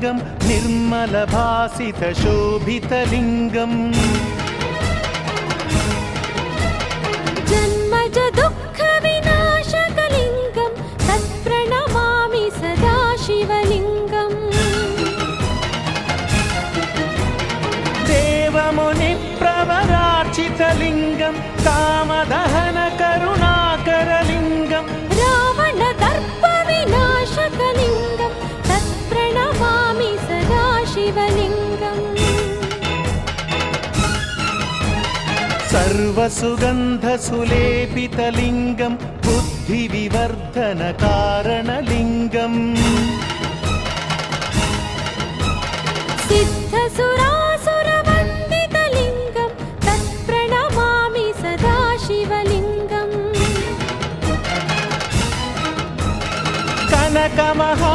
लिङ्गं निर्मलभासितशोभितलिङ्गम् जन्मज दुःखविनाशकलिङ्गं तत्प्रणमामि सदा शिवलिङ्गम् देवमुनिप्रवरार्चितलिङ्गं कामदहनकरुणाकरलिङ्गं रावणदर्पविनाशकलिङ्गं तत्प्रणमामि सदा शिवलिङ्गम् सर्वसुगन्धसुलेपितलिङ्गं बुद्धिविवर्धनकारणलिङ्गम् सिद्धसुरासुरवन्दितलिङ्गं तत्प्रणमामि सदा शिवलिङ्गम् कनकमहा